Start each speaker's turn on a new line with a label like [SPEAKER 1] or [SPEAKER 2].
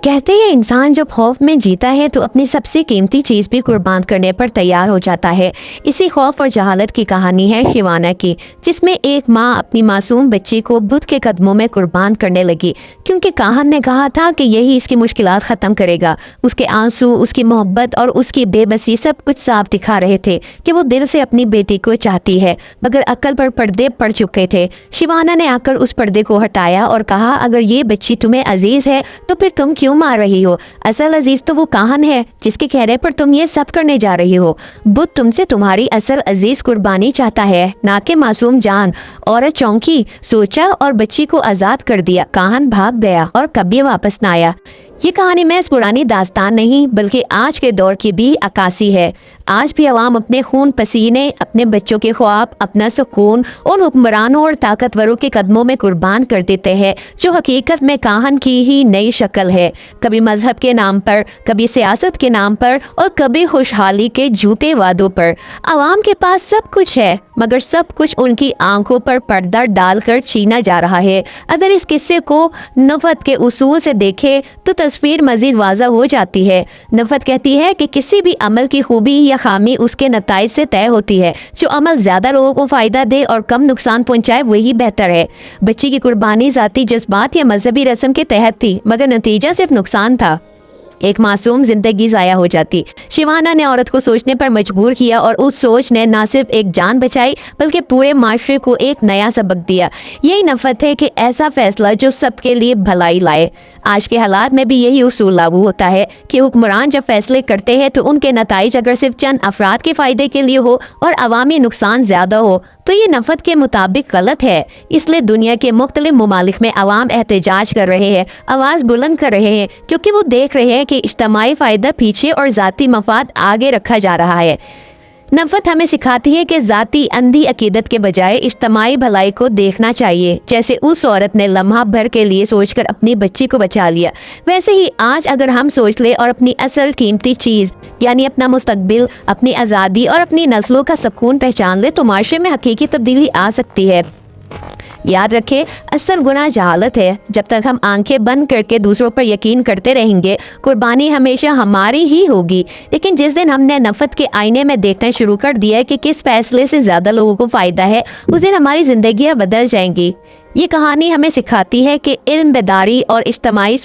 [SPEAKER 1] کہتے ہیں انسان جب خوف میں جیتا ہے تو اپنی سب سے قیمتی چیز بھی قربان کرنے پر تیار ہو جاتا ہے۔ اسی خوف اور جہالت کی کہانی ہے شیوانا کی، جس میں ایک ماں اپنی معصوم بچی کو بدھ کے قدموں میں قربان کرنے لگی، کیونکہ کاہن نے کہا تھا کہ یہی اس کی مشکلات ختم کرے گا۔ اس کے آنسو، اس کی محبت اور اس کی بے بسی سب کچھ صاف دکھا رہے تھے کہ وہ دل سے اپنی بیٹی کو چاہتی ہے، مگر عقل پر پردے پڑ چکے تھے۔ شیوانا نے آ کر اس پردے کو ہٹایا اور کہا، اگر یہ بچی تمہیں عزیز ہے تو پھر تم کیوں مار رہی ہو؟ اصل عزیز تو وہ کاہن ہے جس کے کہنے پر تم یہ سب کرنے جا رہی ہو۔ بدھ تم سے تمہاری اصل عزیز قربانی چاہتا ہے، نہ کہ معصوم جان۔ عورت چونکی، سوچا اور بچی کو آزاد کر دیا۔ کاہن بھاگ گیا اور کبھی واپس نہ آیا۔ یہ کہانی محض پرانی داستان نہیں بلکہ آج کے دور کی بھی عکاسی ہے۔ آج بھی عوام اپنے خون پسینے، اپنے بچوں کے خواب، اپنا سکون ان حکمرانوں اور طاقتوروں کے قدموں میں قربان کر دیتے ہیں جو حقیقت میں کاہن کی ہی نئی شکل ہے۔ کبھی مذہب کے نام پر، کبھی سیاست کے نام پر اور کبھی خوشحالی کے جھوٹے وعدوں پر۔ عوام کے پاس سب کچھ ہے مگر سب کچھ ان کی آنکھوں پر پردہ ڈال کر چھینا جا رہا ہے۔ اگر اس قصے کو نفعت کے اصول سے دیکھے تو تصویر مزید واضح ہو جاتی ہے۔ نفعت کہتی ہے کہ کسی بھی عمل کی خوبی یا خامی اس کے نتائج سے طے ہوتی ہے۔ جو عمل زیادہ لوگوں کو فائدہ دے اور کم نقصان پہنچائے وہی بہتر ہے۔ بچی کی قربانی ذاتی جذبات یا مذہبی رسم کے تحت تھی مگر نتیجہ صرف نقصان تھا۔ ایک معصوم زندگی ضائع ہو جاتی۔ شیوانا نے عورت کو سوچنے پر مجبور کیا اور اس سوچ نے نہ صرف ایک جان بچائی بلکہ پورے معاشرے کو ایک نیا سبق دیا۔ یہی نفعت ہے کہ ایسا فیصلہ جو سب کے لیے بھلائی لائے۔ آج کے حالات میں بھی یہی اصول لاگو ہوتا ہے کہ حکمران جب فیصلے کرتے ہیں تو ان کے نتائج اگر صرف چند افراد کے فائدے کے لیے ہو اور عوامی نقصان زیادہ ہو تو یہ نفعت کے مطابق غلط ہے۔ اس لیے دنیا کے مختلف ممالک میں عوام احتجاج کر رہے ہیں، آواز بلند کر رہے ہیں، کیونکہ وہ دیکھ رہے ہیں کہ اجتماعی فائدہ پیچھے اور ذاتی مفاد آگے رکھا جا رہا ہے۔ نفعت ہمیں سکھاتی ہے کہ ذاتی اندھی عقیدت کے بجائے اجتماعی بھلائی کو دیکھنا چاہیے۔ جیسے اس عورت نے لمحہ بھر کے لیے سوچ کر اپنی بچی کو بچا لیا، ویسے ہی آج اگر ہم سوچ لیں اور اپنی اصل قیمتی چیز یعنی اپنا مستقبل، اپنی آزادی اور اپنی نسلوں کا سکون پہچان لے تو معاشرے میں حقیقی تبدیلی آ سکتی ہے۔ یاد رکھے، اصل گناہ جہالت ہے۔ جب تک ہم آنکھیں بند کر کے دوسروں پر یقین کرتے رہیں گے قربانی ہمیشہ ہماری ہی ہوگی۔ لیکن جس دن ہم نے نفعت کے آئینے میں دیکھنا شروع کر دیا کہ کس فیصلے سے زیادہ لوگوں کو فائدہ ہے، اس دن ہماری زندگیاں بدل جائیں گی۔ یہ کہانی ہمیں سکھاتی ہے کہ علم، بیداری اور اجتماعی